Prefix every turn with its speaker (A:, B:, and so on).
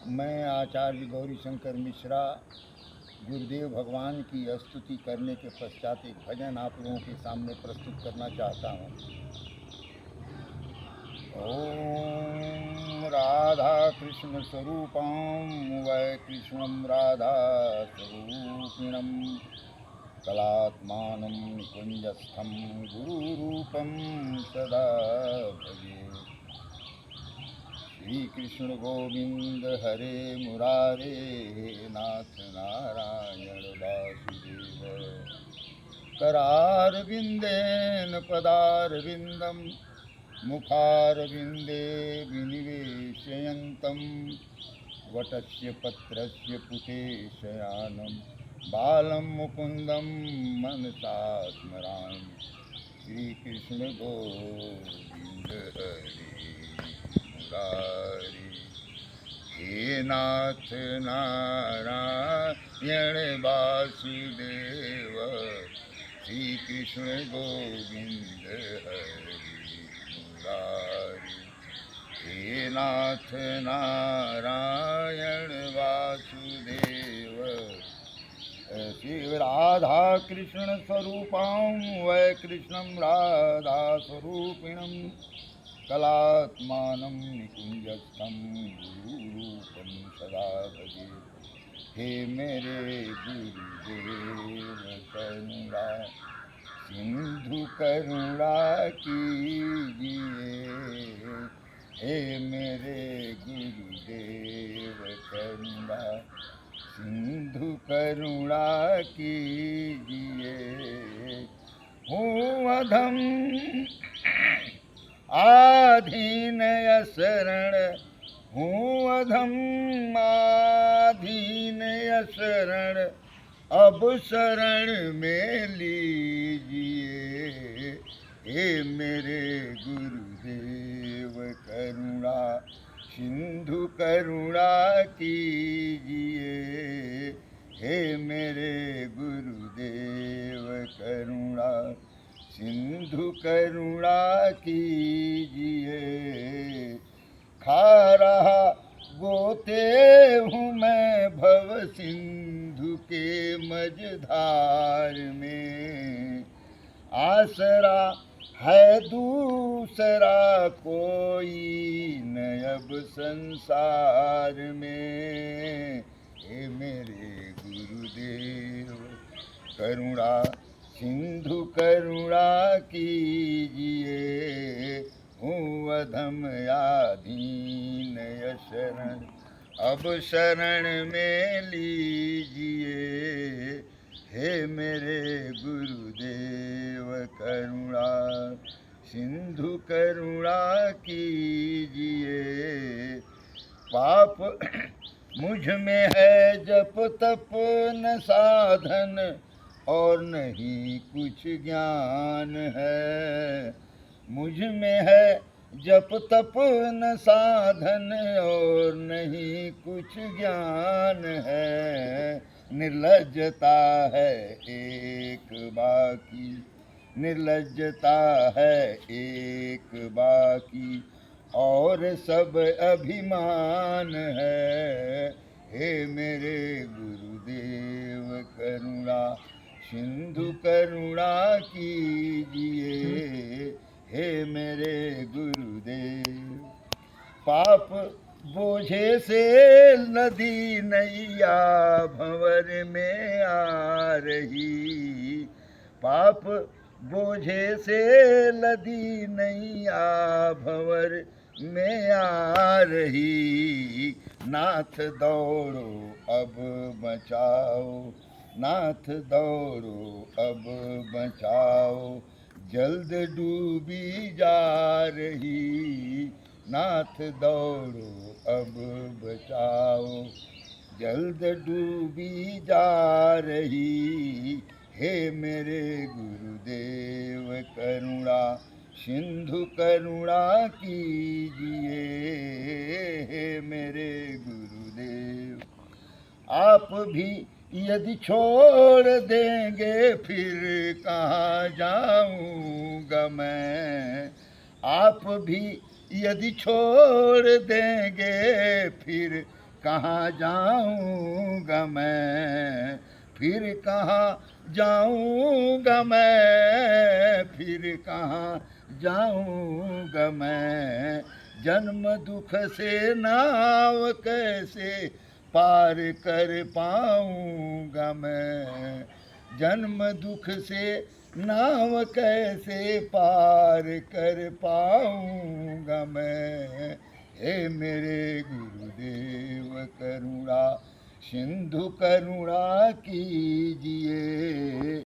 A: मैं आचार्य गौरीशंकर मिश्रा गुरुदेव भगवान की स्तुति करने के पश्चात एक भजन आप लोगों के सामने प्रस्तुत करना चाहता हूँ। ओम राधा कृष्ण स्वरूपम वै कृष्णम राधा स्वरूपिणम कलात्मानं निकुंजस्थम गुरुरूपम सदा भजे। श्री कृष्ण गोविंद हरे मुरारे नाथ नारायण वासुदेव। करारविंदेन पदारविंदम मुखारविंदे विनिवेशयन्तं वटस्य पत्रस्य पुटे शयानं बालं मुकुन्दं मनसा स्मरामि। श्री कृष्ण गोविंद हरे मुरारी। हे नाथ नारायण वासुदेव। श्री कृष्ण गोविंद हरे मुरारी। हे नाथ नारायण वासुदेव। श्री राधा कृष्ण स्वरूपं वै कृष्णं राधा स्वरूपिणं कलात्मानं निकुंजस्थं गुरुरूपं सदा भजे। हे मेरे गुरुदेव करुणा सिंधु करुणा कीजिए। हे मेरे गुरुदेव करुणा सिंधु करुणा कीजिए। हूँ अधम आधीन शरण हूँ अधम आधीन शरण अब शरण में लीजिए। हे मेरे गुरुदेव करुणा सिंधु करुणा कीजिए। हे मेरे गुरुदेव करुणा सिंधु करुणा कीजिए। खा रहा गोते हूँ मैं भव सिंधु के मझधार में। आसरा है दूसरा कोई न अब संसार में। हे मेरे गुरुदेव करुणा सिंधु करुणा कीजिए। हूँ अधम आधीन शरण अब शरण में लीजिए। हे मेरे गुरुदेव करुणा सिंधु करुणा कीजिए। पाप मुझ में है जप तप न साधन और नहीं कुछ ज्ञान है। मुझ में है जप तप न साधन और नहीं कुछ ज्ञान है। निर्लज्जता है एक बाकी निर्लज्जता है एक बाकी और सब अभिमान है। हे मेरे गुरुदेव करुणा सिंधु करुणा कीजिए। हे मेरे गुरुदेव पाप बोझे से नदी नैया भंवर में आ रही। पाप बोझे से लदी नैया भंवर में आ रही। नाथ दौड़ो अब बचाओ नाथ दौड़ो अब बचाओ जल्द डूबी जा रही। नाथ दौड़ो अब बचाओ जल्द डूबी जा रही। हे मेरे गुरुदेव करुणा सिंधु करुणा कीजिए। हे मेरे गुरुदेव आप भी यदि छोड़ देंगे फिर कहाँ जाऊँगा मैं। आप भी यदि छोड़ देंगे फिर कहाँ जाऊँगा मैं, फिर कहाँ जाऊँगा मैं, फिर कहाँ जाऊँगा मैं। जन्म दुख से नाव कैसे पार कर पाऊँगा मैं, जन्म दुख से नाव कैसे पार कर पाऊँगा मैं। हे मेरे गुरुदेव करुणा सिंधु करुणा कीजिए,